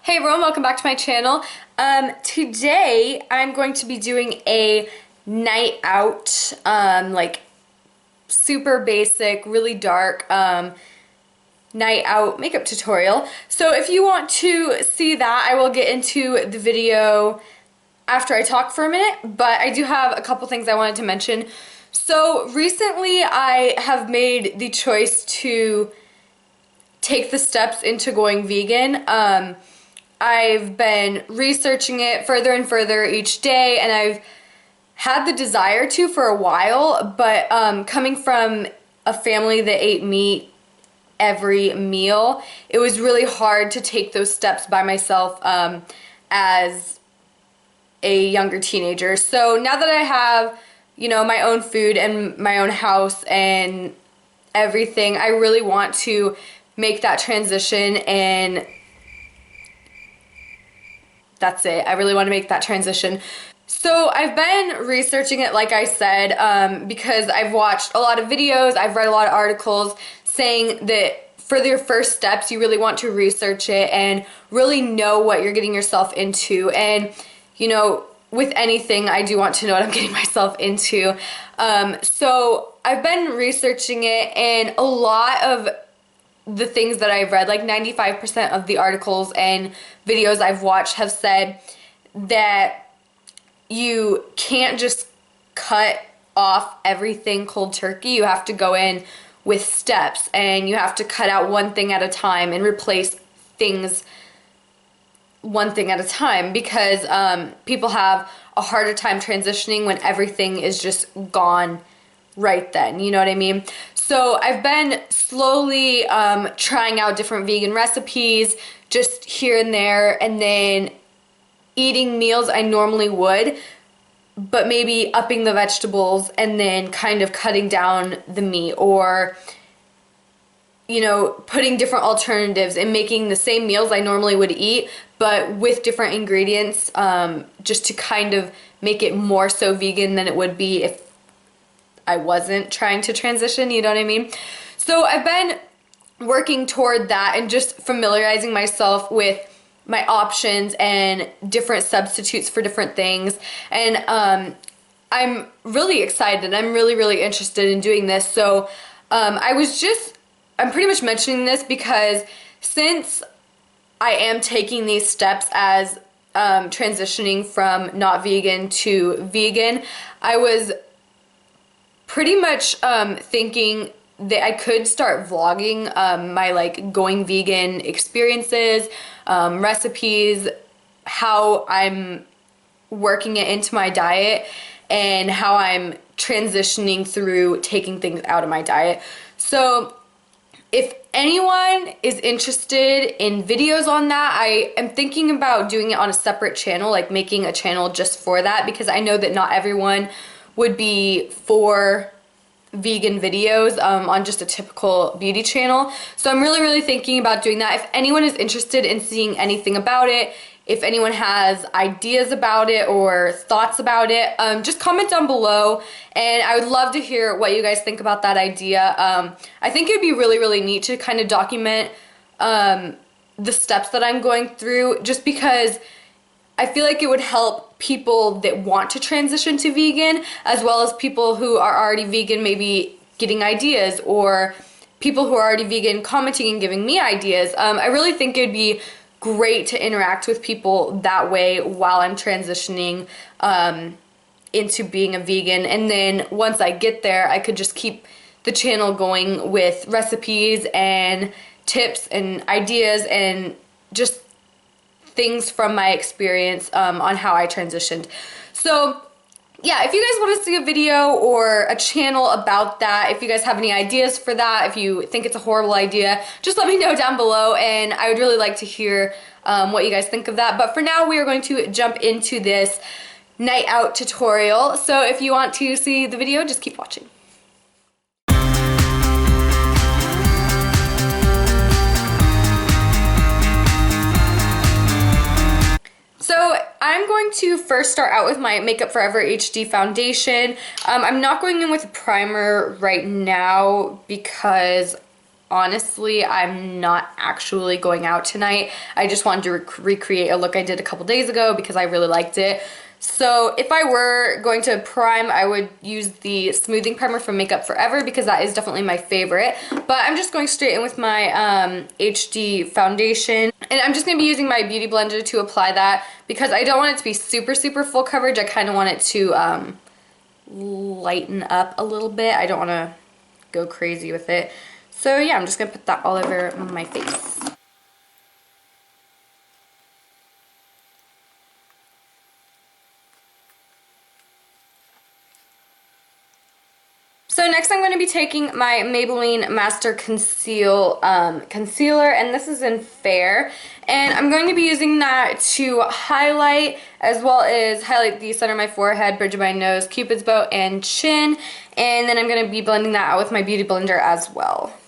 Hey everyone, welcome back to my channel. Today I'm going to be doing a night out, like super basic, really dark night out makeup tutorial. So if you want to see that, I will get into the video after I talk for a minute, but I do have a couple things I wanted to mention. So recently I have made the choice to take the steps into going vegan. I've been researching it further and further each day, and I've had the desire to for a while, but coming from a family that ate meat every meal, it was really hard to take those steps by myself as a younger teenager. So now that I have, my own food and my own house and everything, I really want to make that transition, and that's it. I really want to make that transition. So I've been researching it, like I said, because I've watched a lot of videos, I've read a lot of articles saying that for your first steps, you really want to research it and really know what you're getting yourself into. And, with anything, I do want to know what I'm getting myself into. So I've been researching it, and a lot of the things that I've read, like 95% of the articles and videos I've watched have said that you can't just cut off everything cold turkey. You have to go in with steps, and you have to cut out one thing at a time and replace things one thing at a time, because people have a harder time transitioning when everything is just gone right then, you know what I mean? So I've been slowly trying out different vegan recipes just here and there, and then eating meals I normally would, but maybe upping the vegetables and then kind of cutting down the meat, or putting different alternatives and making the same meals I normally would eat, but with different ingredients, just to kind of make it more so vegan than it would be if I wasn't trying to transition, you know what I mean? So I've been working toward that and just familiarizing myself with my options and different substitutes for different things. And I'm really excited. I'm really, really interested in doing this. So I'm pretty much mentioning this because since I am taking these steps as transitioning from not vegan to vegan, I was pretty much thinking that I could start vlogging my going vegan experiences, recipes, how I'm working it into my diet, and how I'm transitioning through taking things out of my diet. So if anyone is interested in videos on that, I am thinking about doing it on a separate channel, like making a channel just for that, because I know that not everyone would be for vegan videos on just a typical beauty channel. So I'm really, really thinking about doing that. If anyone is interested in seeing anything about it, if anyone has ideas about it or thoughts about it, just comment down below, and I would love to hear what you guys think about that idea. I think it would be really, really neat to kind of document the steps that I'm going through, just because I feel like it would help people that want to transition to vegan, as well as people who are already vegan maybe getting ideas, or people who are already vegan commenting and giving me ideas. I really think it would be great to interact with people that way while I'm transitioning into being a vegan. And then once I get there, I could just keep the channel going with recipes and tips and ideas and just things from my experience on how I transitioned. So yeah, if you guys want to see a video or a channel about that, if you guys have any ideas for that, if you think it's a horrible idea, just let me know down below, and I would really like to hear what you guys think of that. But for now, we are going to jump into this night out tutorial. So if you want to see the video, just keep watching. So I'm going to first start out with my Makeup Forever HD foundation. I'm not going in with a primer right now because honestly, I'm not actually going out tonight. I just wanted to recreate a look I did a couple days ago because I really liked it. So if I were going to prime, I would use the smoothing primer from Makeup Forever because that is definitely my favorite. But I'm just going straight in with my HD foundation. And I'm just going to be using my Beauty Blender to apply that because I don't want it to be super, super full coverage. I kind of want it to lighten up a little bit. I don't want to go crazy with it. So yeah, I'm just going to put that all over my face. So next I'm going to be taking my Maybelline Master Conceal concealer, and this is in Fair, and I'm going to be using that to highlight as well as highlight the center of my forehead, bridge of my nose, Cupid's bow, and chin, and then I'm going to be blending that out with my Beauty Blender as well.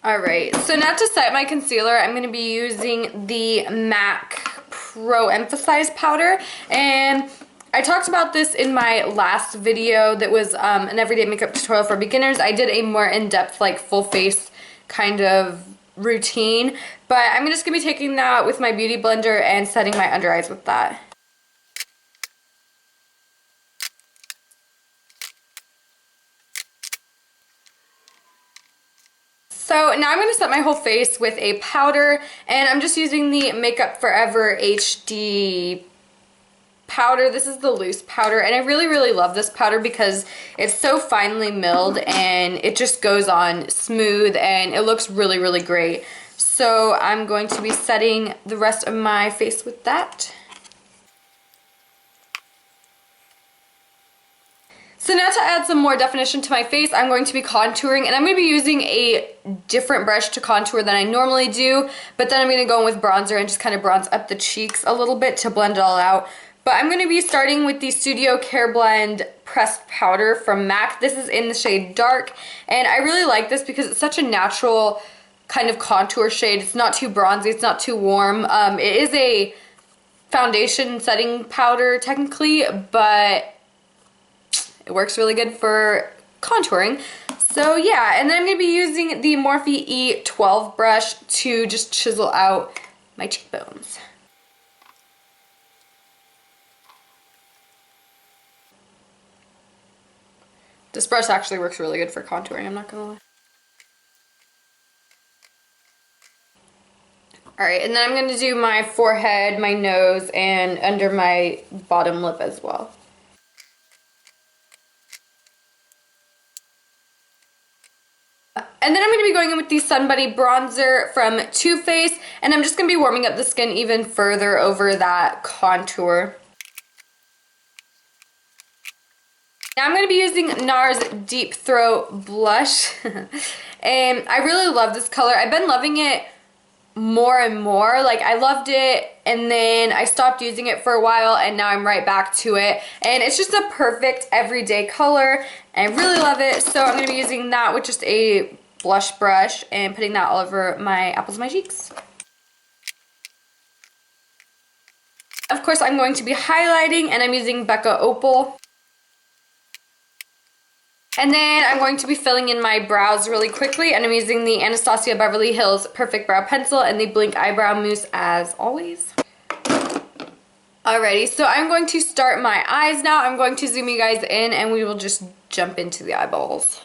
Alright, so now to set my concealer, I'm going to be using the MAC Pro Emphasize powder, and I talked about this in my last video that was an everyday makeup tutorial for beginners. I did a more in-depth, like, full face kind of routine, but I'm just going to be taking that with my Beauty Blender and setting my under eyes with that. So now I'm going to set my whole face with a powder, and I'm just using the Makeup Forever HD powder. This is the loose powder, and I really, really love this powder because it's so finely milled and it just goes on smooth and it looks really, really great. So I'm going to be setting the rest of my face with that. So now to add some more definition to my face, I'm going to be contouring, and I'm going to be using a different brush to contour than I normally do, but then I'm going to go in with bronzer and just kind of bronze up the cheeks a little bit to blend it all out. But I'm going to be starting with the Studio Care Blend Pressed Powder from MAC. This is in the shade Dark, and I really like this because it's such a natural kind of contour shade. It's not too bronzy, it's not too warm. It is a foundation setting powder technically, but it works really good for contouring. So yeah, and then I'm going to be using the Morphe E12 brush to just chisel out my cheekbones. This brush actually works really good for contouring, I'm not gonna lie. Alright, and then I'm going to do my forehead, my nose, and under my bottom lip as well. And then I'm going to be going in with the Sun Buddy bronzer from Too Faced, and I'm just going to be warming up the skin even further over that contour. Now I'm going to be using NARS Deep Throat Blush, and I really love this color. I've been loving it more and more. Like, I loved it, and then I stopped using it for a while, and now I'm right back to it. And it's just a perfect everyday color, and I really love it. So I'm going to be using that with just a blush brush and putting that all over my apples of my cheeks. Of course, I'm going to be highlighting, and I'm using Becca Opal. And then I'm going to be filling in my brows really quickly, and I'm using the Anastasia Beverly Hills Perfect Brow Pencil and the Blink Eyebrow Mousse as always. Alrighty, so I'm going to start my eyes now. I'm going to zoom you guys in, and we will just jump into the eyeballs.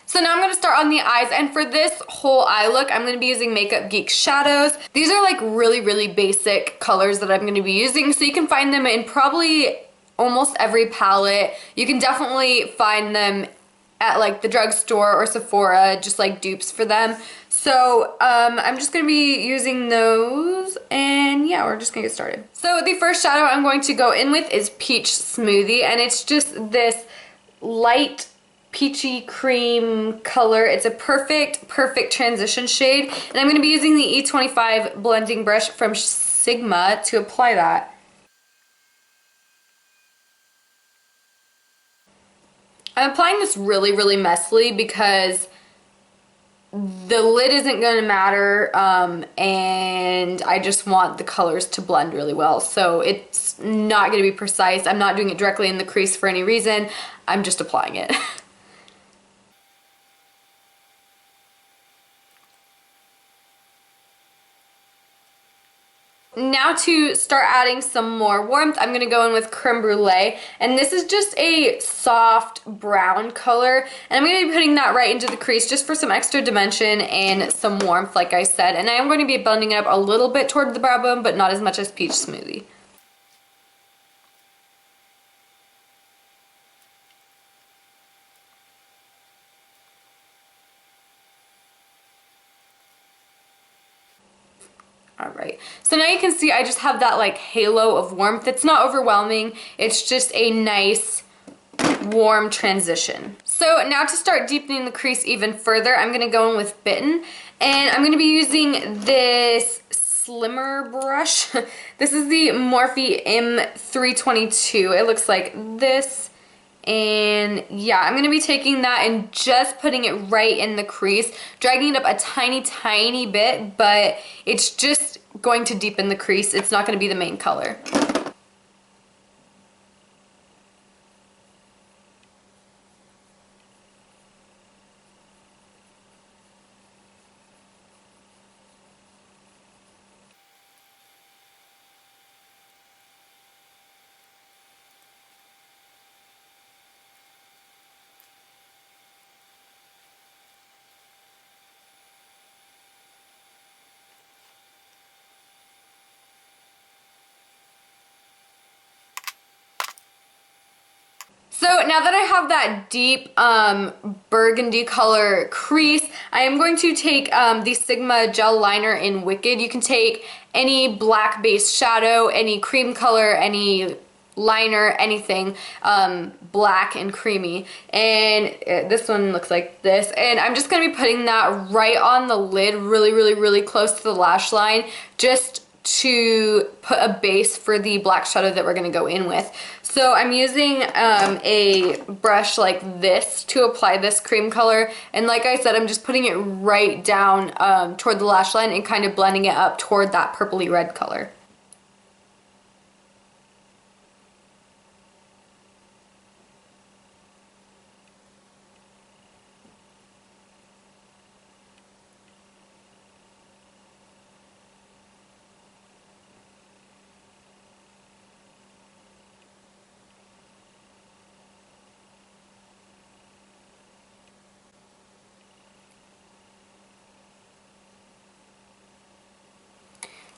So now I'm going to start on the eyes, and for this whole eye look, I'm going to be using Makeup Geek shadows. These are like really, really basic colors that I'm going to be using, so you can find them in probably almost every palette. You can definitely find them at like the drugstore or Sephora, just like dupes for them. So I'm just going to be using those, and yeah, we're just going to get started. So the first shadow I'm going to go in with is Peach Smoothie, and it's just this light peachy cream color. It's a perfect transition shade, and I'm going to be using the E25 blending brush from Sigma to apply that. I'm applying this really, really messily because the lid isn't going to matter, and I just want the colors to blend really well. So it's not going to be precise. I'm not doing it directly in the crease for any reason. I'm just applying it. Now to start adding some more warmth, I'm going to go in with Creme Brulee, and this is just a soft brown color, and I'm going to be putting that right into the crease just for some extra dimension and some warmth, like I said, and I am going to be blending it up a little bit toward the brow bone, but not as much as Peach Smoothie. Alright, so now you can see I just have that like halo of warmth. It's not overwhelming, it's just a nice warm transition. So now to start deepening the crease even further, I'm going to go in with Bitten, and I'm going to be using this slimmer brush. This is the Morphe M322. It looks like this. And yeah, I'm going to be taking that and just putting it right in the crease, dragging it up a tiny bit, but it's just going to deepen the crease. It's not going to be the main color. So now that I have that deep burgundy color crease, I am going to take the Sigma gel liner in Wicked. You can take any black base shadow, any cream color, any liner, anything black and creamy, and this one looks like this, and I'm just going to be putting that right on the lid, really close to the lash line, just to put a base for the black shadow that we're going to go in with. So I'm using a brush like this to apply this cream color, and like I said, I'm just putting it right down toward the lash line and kind of blending it up toward that purpley red color.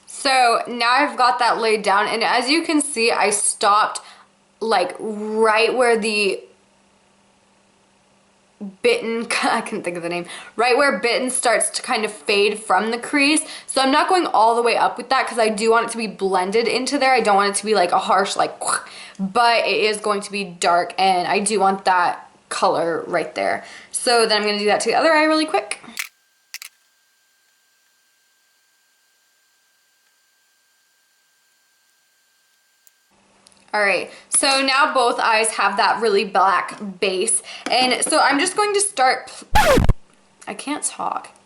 So now I've got that laid down, and as you can see, I stopped like right where the Bitten, I couldn't think of the name, right where Bitten starts to kind of fade from the crease. So I'm not going all the way up with that because I do want it to be blended into there. I don't want it to be like a harsh like, but it is going to be dark, and I do want that color right there. So then I'm going to do that to the other eye really quick. Alright, so now both eyes have that really black base, and so I'm just going to start, I can't talk.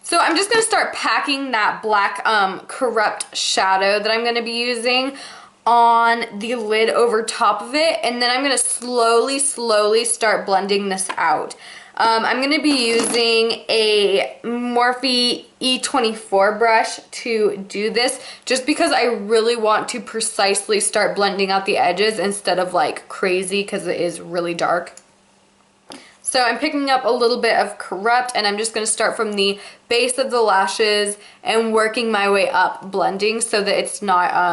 So I'm just going to start packing that black Corrupt shadow that I'm going to be using on the lid over top of it, and then I'm going to slowly start blending this out. I'm going to be using a Morphe E24 brush to do this, just because I really want to precisely start blending out the edges instead of like crazy, because it is really dark. So I'm picking up a little bit of Corrupt, and I'm just going to start from the base of the lashes and working my way up blending so that it's not